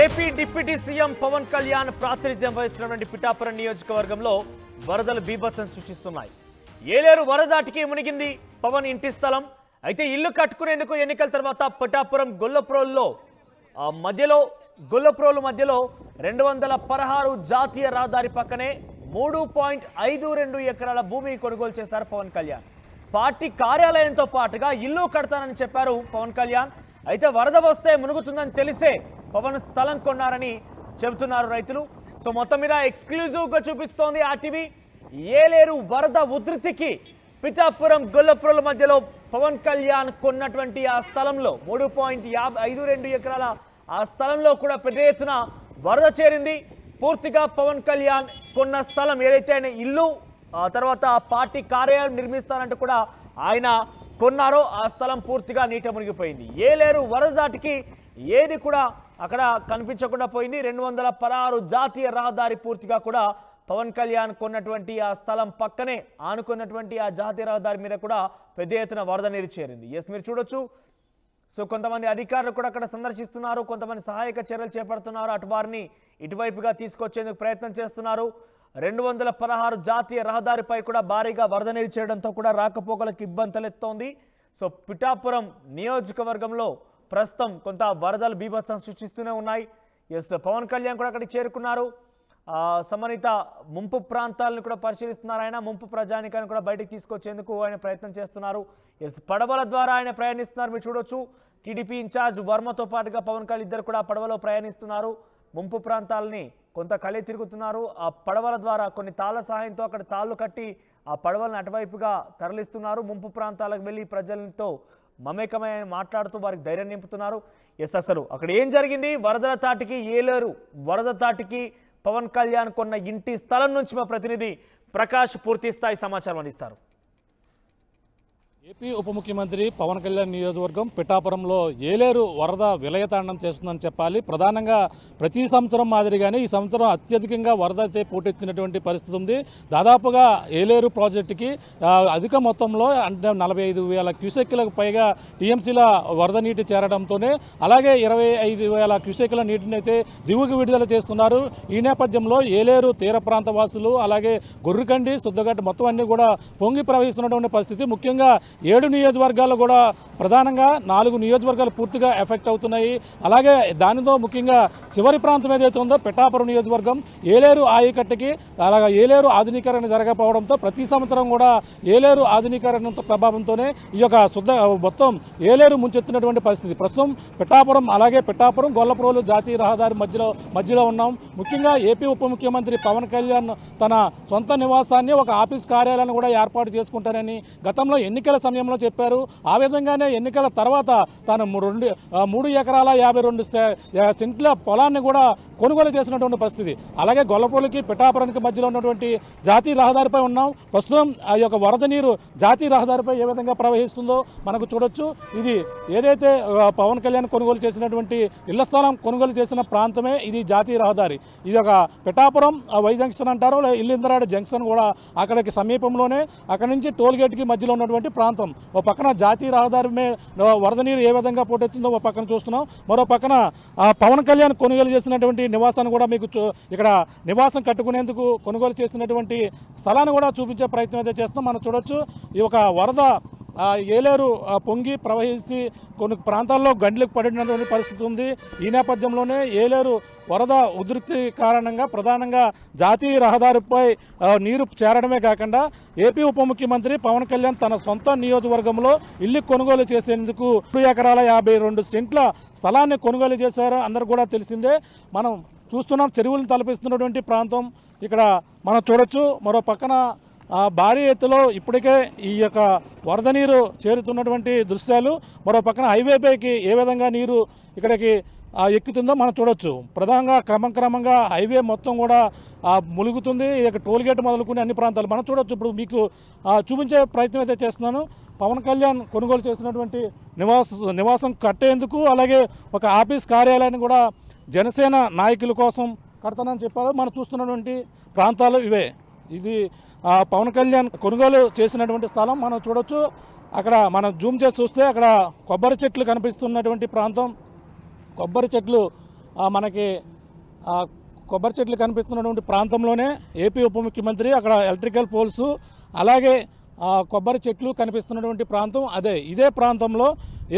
AP deputy CM Pawan Kalyan ప్రాతినిధ్యం వహిస్తున్నటువంటి పిఠాపురం నియోజకవర్గంలో వరదలు బీభత్సం సృష్టిస్తున్నాయి. ఏలేరు వరదాటికి మునిగింది పవన్ ఇంటి స్థలం. అయితే ఇల్లు కట్టుకునేందుకు ఎన్నికల తర్వాత పిఠాపురం గొల్లప్రోలులో మధ్యలో 216 జాతీయ రహదారి పక్కనే 3.52 ఎకరాల భూమిని కొనుగోలు చేశారు పవన్ కళ్యాణ్. పార్టీ కార్యాలయంతో పాటుగా ఇల్లు కడతానని చెప్పారు పవన్ కళ్యాణ్. అయితే వరద వస్తే మునుగుతుందని తెలిసే పవన్ స్థలం కొన్నారని చెబుతున్నారు రైతులు. సో మొత్తం మీద ఎక్స్క్లూజివ్గా చూపిస్తోంది ఆర్టీవీ. ఏలేరు వరద ఉధృతికి పిఠాపురం గొల్లప్రోలు మధ్యలో పవన్ కళ్యాణ్ కొన్నటువంటి ఆ స్థలంలో 3.52 ఎకరాల ఆ స్థలంలో కూడా పెద్ద ఎత్తున వరద చేరింది. పూర్తిగా పవన్ కళ్యాణ్ కొన్న స్థలం ఏదైతే ఆయన ఇల్లు తర్వాత పార్టీ కార్యాలయం నిర్మిస్తానంటూ కూడా ఆయన కొన్నారో ఆ స్థలం పూర్తిగా నీట మునిగిపోయింది. ఏలేరు వరద దాటికి ఏది కూడా అక్కడ కనిపించకుండా పోయింది. 216 జాతీయ రహదారి పూర్తిగా కూడా పవన్ కళ్యాణ్ కొన్నటువంటి ఆ స్థలం పక్కనే ఆనుకున్నటువంటి ఆ జాతీయ రహదారి మీద కూడా పెద్ద ఎత్తున వరద నీరు చేరింది. ఎస్, మీరు చూడొచ్చు. సో కొంతమంది అధికారులు కూడా అక్కడ సందర్శిస్తున్నారు, కొంతమంది సహాయక చర్యలు చేపడుతున్నారు, అటు వారిని ఇటువైపుగా తీసుకొచ్చేందుకు ప్రయత్నం చేస్తున్నారు. 216 జాతీయ రహదారిపై కూడా భారీగా వరద నీరు చేరడంతో కూడా రాకపోకలకు ఇబ్బంది తలెత్తోంది. సో పిఠాపురం నియోజకవర్గంలో ప్రస్తుతం కొంత వరదలు బీభత్సం సృష్టిస్తూనే ఉన్నాయి. ఎస్, పవన్ కళ్యాణ్ కూడా అక్కడికి చేరుకున్నారు. సంబంధిత ముంపు ప్రాంతాలను కూడా పరిశీలిస్తున్నారు. ఆయన ముంపు ప్రజానికాన్ని కూడా బయటకు తీసుకొచ్చేందుకు ఆయన ప్రయత్నం చేస్తున్నారు. ఎస్, పడవల ద్వారా ఆయన ప్రయాణిస్తున్నారు. మీరు చూడొచ్చు. టీడీపీ ఇన్ఛార్జ్ వర్మతో పాటుగా పవన్ కళ్యాణ్ ఇద్దరు కూడా పడవలో ప్రయాణిస్తున్నారు. ముంపు ప్రాంతాలని కొంత కళే తిరుగుతున్నారు. ఆ పడవల ద్వారా కొన్ని తాళ్ల సహాయంతో అక్కడ తాళ్లు కట్టి ఆ పడవలను అటువైపుగా తరలిస్తున్నారు. ముంపు ప్రాంతాలకు వెళ్ళి ప్రజలతో మమేకమై మాట్లాడుతూ వారికి ధైర్యం నింపుతున్నారు. ఎస్, అసలు అక్కడ ఏం జరిగింది? వరదల తాటికి ఏలేరు వరద తాటికి పవన్ కళ్యాణ్ కొన్న ఇంటి స్థలం నుంచి మా ప్రతినిధి ప్రకాష్ పూర్తి స్థాయి సమాచారం అందిస్తారు. ఏపీ ఉప ముఖ్యమంత్రి పవన్ కళ్యాణ్ నియోజకవర్గం పిఠాపురంలో ఏలేరు వరద విలయతాండం చేస్తుందని చెప్పాలి. ప్రధానంగా ప్రతి సంవత్సరం మాదిరిగానే ఈ సంవత్సరం అత్యధికంగా వరద అయితే పోటెత్తినటువంటి పరిస్థితి ఉంది. దాదాపుగా ఏలేరు ప్రాజెక్టుకి అధిక మొత్తంలో అంటే 45,000 క్యూసెక్కులకు పైగా టీఎంసీల వరద నీటి చేరడంతోనే అలాగే 25,000 క్యూసెక్కుల నీటిని అయితే దిగువకి విడుదల చేస్తున్నారు. ఈ నేపథ్యంలో ఏలేరు తీర ప్రాంత వాసులు అలాగే గొర్రెకండి శుద్ధగడ్డ మొత్తం అన్ని కూడా పొంగి ప్రవహిస్తున్నటువంటి పరిస్థితి. ముఖ్యంగా 7 నియోజకవర్గాలు కూడా ప్రధానంగా 4 నియోజకవర్గాలు పూర్తిగా ఎఫెక్ట్ అవుతున్నాయి. అలాగే దానితో ముఖ్యంగా చివరి ప్రాంతం ఏదైతే ఉందో పిఠాపురం నియోజకవర్గం ఏలేరు ఆయకట్టుకి అలాగే ఏలేరు ఆధునీకరణ జరగకపోవడంతో ప్రతి సంవత్సరం కూడా ఏలేరు ఆధునీకరణ ప్రభావంతోనే ఈ యొక్క మొత్తం ఏలేరు ముంచెత్తినటువంటి పరిస్థితి. ప్రస్తుతం పిఠాపురం అలాగే పిఠాపురం గొల్లప్రోలు జాతీయ రహదారి మధ్యలో ఉన్నాం. ముఖ్యంగా ఏపీ ఉప ముఖ్యమంత్రి పవన్ కళ్యాణ్ తన సొంత నివాసాన్ని ఒక ఆఫీస్ కార్యాలయాన్ని కూడా ఏర్పాటు చేసుకుంటారని గతంలో ఎన్నికల సమయంలో చెప్పారు. ఆ విధంగానే ఎన్నికల తర్వాత తాను 3 ఎకరాల 52 సెంట్ల పొలాన్ని కూడా కొనుగోలు చేసినటువంటి పరిస్థితి. అలాగే గొల్లప్రోలుకి పిఠాపురానికి మధ్యలో ఉన్నటువంటి జాతీయ రహదారిపై ఉన్నాం. ప్రస్తుతం ఆ యొక్క వరద నీరు జాతీయ రహదారిపై ఏ విధంగా ప్రవహిస్తుందో మనకు చూడొచ్చు. ఇది ఏదైతే పవన్ కళ్యాణ్ కొనుగోలు చేసినటువంటి ఇళ్ల స్థలం కొనుగోలు చేసిన ప్రాంతమే ఇది జాతీయ రహదారి. ఇది ఒక పిఠాపురం వై జంక్షన్ అంటారు, ఇల్లిందరాడు జంక్షన్ కూడా అక్కడికి సమీపంలోనే. అక్కడి నుంచి టోల్ గేట్కి మధ్యలో ఉన్నటువంటి ప్రాంతం. ఓ పక్కన జాతీయ రహదారి వరద నీరు ఏ విధంగా పోటెత్తుందో ఓ పక్కన చూస్తున్నాం. మరో పక్కన పవన్ కళ్యాణ్ కొనుగోలు చేసినటువంటి నివాసాన్ని కూడా మీకు ఇక్కడ నివాసం కట్టుకునేందుకు కొనుగోలు చేసినటువంటి స్థలాన్ని కూడా చూపించే ప్రయత్నం అయితే చేస్తున్నాం. మనం చూడొచ్చు. ఈ ఒక వరద ఏలేరు పొంగి ప్రవహించి కొన్ని ప్రాంతాల్లో గండ్లకు పడినటువంటి పరిస్థితి ఉంది. ఈ నేపథ్యంలోనే ఏలేరు వరద ఉధృతి కారణంగా ప్రధానంగా జాతీయ రహదారిపై నీరు చేరడమే కాకుండా ఏపీ ఉప ముఖ్యమంత్రి పవన్ కళ్యాణ్ తన సొంత నియోజకవర్గంలో ఇల్లు కొనుగోలు చేసేందుకు 2 ఎకరాల 52 సెంట్ల స్థలాన్ని కొనుగోలు చేశారు. అందరూ కూడా తెలిసిందే. మనం చూస్తున్నాం చెరువులను తలపిస్తున్నటువంటి ప్రాంతం ఇక్కడ మనం చూడొచ్చు. మరో పక్కన భారీ ఎత్తులో ఇప్పటికే ఈ యొక్క వరద నీరు చేరుతున్నటువంటి దృశ్యాలు. మరో పక్కన హైవేపైకి ఏ విధంగా నీరు ఇక్కడికి ఎక్కుతుందో మనం చూడొచ్చు. ప్రధానంగా క్రమంగా హైవే మొత్తం కూడా ములుగుతుంది. ఇక టోల్గేట్ మొదలుకుని అన్ని ప్రాంతాలు మనం చూడొచ్చు. ఇప్పుడు మీకు చూపించే ప్రయత్నం అయితే చేస్తున్నాను. పవన్ కళ్యాణ్ కొనుగోలు చేసినటువంటి నివాసం కట్టేందుకు అలాగే ఒక ఆఫీస్ కార్యాలయాన్ని కూడా జనసేన నాయకుల కోసం కడతానని చెప్పారు. మనం చూస్తున్నటువంటి ప్రాంతాలు ఇవే. ఇది పవన్ కళ్యాణ్ కొనుగోలు చేసినటువంటి స్థలం మనం చూడొచ్చు. అక్కడ మనం జూమ్ చేసి చూస్తే అక్కడ కొబ్బరి చెట్లు కనిపిస్తున్నటువంటి ప్రాంతం. కొబ్బరి చెట్లు మనకి కొబ్బరి చెట్లు కనిపిస్తున్నటువంటి ప్రాంతంలోనే ఏపీ ఉప ముఖ్యమంత్రి అక్కడ ఎలక్ట్రికల్ పోల్స్ అలాగే కొబ్బరి చెట్లు కనిపిస్తున్నటువంటి ప్రాంతం ఇదే ప్రాంతంలో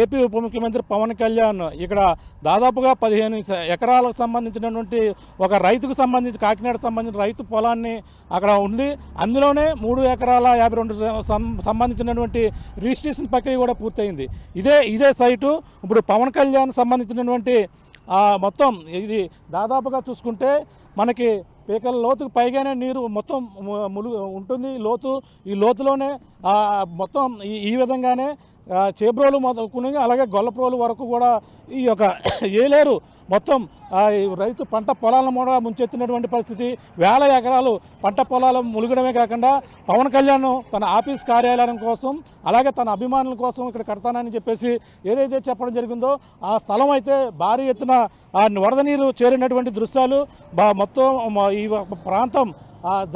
ఏపీ ఉప ముఖ్యమంత్రి పవన్ కళ్యాణ్ ఇక్కడ దాదాపుగా 15 ఎకరాలకు సంబంధించినటువంటి ఒక రైతుకు సంబంధించి కాకినాడకు సంబంధించిన రైతు పొలాన్ని అక్కడ ఉంది. అందులోనే 3 ఎకరాల 52 సంబంధించినటువంటి రిజిస్ట్రేషన్ ప్రక్రియ కూడా పూర్తయింది. ఇదే సైటు ఇప్పుడు పవన్ కళ్యాణ్ సంబంధించినటువంటి మొత్తం ఇది దాదాపుగా చూసుకుంటే మనకి పీకల లోతుకు పైగానే నీరు మొత్తం ఉంటుంది. ఈ లోతులోనే మొత్తం ఈ విధంగానే చేబ్రోలు మొదలుకుని అలాగే గొల్లప్రోలు వరకు కూడా ఈ యొక్క ఏలేరు మొత్తం రైతు పంట పొలాలను కూడా ముంచెత్తినటువంటి పరిస్థితి. వేల ఎకరాలు పంట పొలాలు ములుగడమే కాకుండా పవన్ కళ్యాణ్ తన ఆఫీస్ కార్యాలయం కోసం అలాగే తన అభిమానుల కోసం ఇక్కడ కడతానని చెప్పేసి ఏదైతే చెప్పడం జరిగిందో ఆ స్థలం అయితే భారీ ఎత్తున వరద నీరు చేరినటువంటి దృశ్యాలు మొత్తం ఈ ప్రాంతం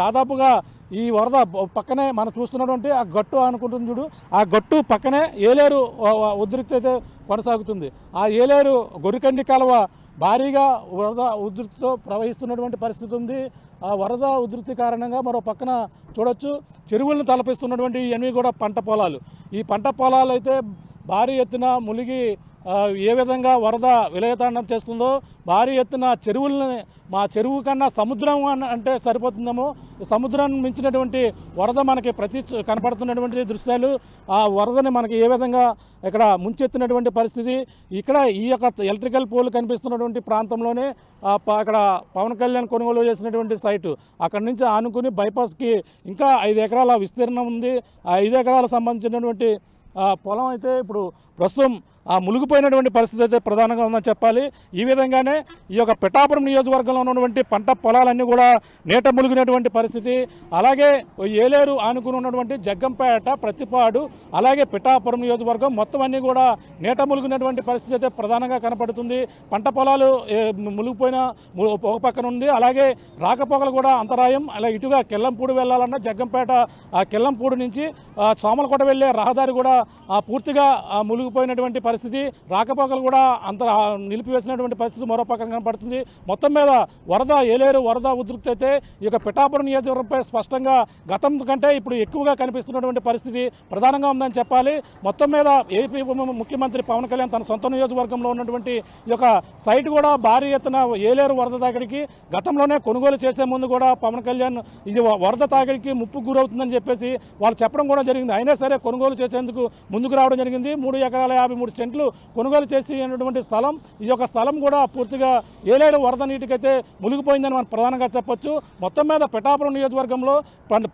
దాదాపుగా ఈ వరద పక్కనే మనం చూస్తున్నటువంటి ఆ గట్టు అనుకుంటుంది చూడు, ఆ గట్టు పక్కనే ఏలేరు ఉధృతి అయితే కొనసాగుతుంది. ఆ ఏలేరు గొర్రెకండి కాలువ భారీగా వరద ఉధృతితో ప్రవహిస్తున్నటువంటి పరిస్థితి ఉంది. ఆ వరద ఉధృతి కారణంగా మరో పక్కన చూడొచ్చు చెరువులను తలపిస్తున్నటువంటి ఇవన్నీ కూడా పంట పొలాలు. ఈ పంట పొలాలు అయితే భారీ ఎత్తున మునిగి ఏ విధంగా వరద విలయతాండం చేస్తుందో భారీ ఎత్తున చెరువుల్ని మా చెరువు కన్నా సముద్రం అంటే సరిపోతుందేమో సముద్రాన్ని మించినటువంటి వరద మనకి కనపడుతున్నటువంటి దృశ్యాలు. ఆ వరదని మనకి ఏ విధంగా ఇక్కడ ముంచెత్తినటువంటి పరిస్థితి. ఇక్కడ ఈ యొక్క ఎలక్ట్రికల్ పోల్ కనిపిస్తున్నటువంటి ప్రాంతంలోనే అక్కడ పవన్ కళ్యాణ్ కొనుగోలు చేసినటువంటి సైటు. అక్కడి నుంచి ఆనుకుని బైపాస్కి ఇంకా 5 ఎకరాల విస్తీర్ణం ఉంది. ఆ 5 ఎకరాలకు సంబంధించినటువంటి పొలం అయితే ఇప్పుడు ప్రస్తుతం మునిగిపోయినటువంటి పరిస్థితి అయితే ప్రధానంగా ఉందని చెప్పాలి. ఈ విధంగానే ఈ యొక్క పిఠాపురం నియోజకవర్గంలో ఉన్నటువంటి పంట పొలాలన్నీ కూడా నీట మునిగినటువంటి పరిస్థితి. అలాగే ఏలేరు ఆనుకుని ఉన్నటువంటి జగ్గంపేట, ప్రతిపాడు అలాగే పిఠాపురం నియోజకవర్గం మొత్తం అన్నీ కూడా నీట మునిగినటువంటి పరిస్థితి అయితే ప్రధానంగా కనపడుతుంది. పంట పొలాలు మునిగిపోయిన ఒక పక్కన ఉంది. అలాగే రాకపోకలు కూడా అంతరాయం. అలా ఇటుగా కెల్లంపూడి వెళ్ళాలన్నా జగ్గంపేట కెల్లంపూడి నుంచి సోమలకోట వెళ్ళే రహదారి కూడా పూర్తిగా మునిగిపోయినటువంటి పరిస్థితి. రాకపోకలు కూడా నిలిపివేసినటువంటి పరిస్థితి మరో పక్కన కనపడుతుంది. మొత్తం మీద ఏలేరు వరద ఉధృతి అయితే ఈ యొక్క పిఠాపురం నియోజకవర్గంపై స్పష్టంగా గతం కంటే ఇప్పుడు ఎక్కువగా కనిపిస్తున్నటువంటి పరిస్థితి ప్రధానంగా ఉందని చెప్పాలి. మొత్తం మీద ఏపీ ముఖ్యమంత్రి పవన్ కళ్యాణ్ తన సొంత నియోజకవర్గంలో ఉన్నటువంటి ఈ యొక్క సైట్ కూడా భారీ ఎత్తున ఏలేరు వరద తాకిడికి గతంలోనే కొనుగోలు చేసే ముందు కూడా పవన్ కళ్యాణ్ ఇది వరద తాకిడికి ముప్పుకు గురవుతుందని చెప్పేసి వాళ్ళు చెప్పడం కూడా జరిగింది. అయినా సరే కొనుగోలు చేసేందుకు ముందుకు రావడం జరిగింది. 3 ఎకరాల 53 సెంట్లు కొనుగోలు చేసినటువంటి స్థలం. ఈ యొక్క స్థలం కూడా పూర్తిగా ఏలేరు వరద నీటికైతే మునిగిపోయిందని మనం ప్రధానంగా చెప్పొచ్చు. మొత్తం మీద పిఠాపురం నియోజకవర్గంలో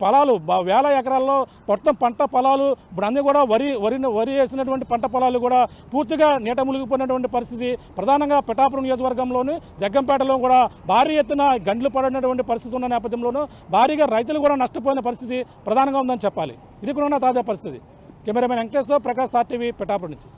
పొలాలు వేల ఎకరాల్లో మొత్తం పంట పొలాలు ఇప్పుడు అన్నీ కూడా వరి వేసినటువంటి పంట పొలాలు కూడా పూర్తిగా నీట మునిగిపోయినటువంటి పరిస్థితి ప్రధానంగా పిఠాపురం నియోజకవర్గంలోని జగ్గంపేటలో కూడా భారీ ఎత్తున గండ్లు పడినటువంటి పరిస్థితి ఉన్న నేపథ్యంలోనూ భారీగా రైతులు కూడా నష్టపోయిన పరిస్థితి ప్రధానంగా ఉందని చెప్పాలి. ఇది కూడా తాజా పరిస్థితి. కెమెరామెన్ వెంకటేష్తో ప్రకాష్ RTV పిఠాపురం నుంచి.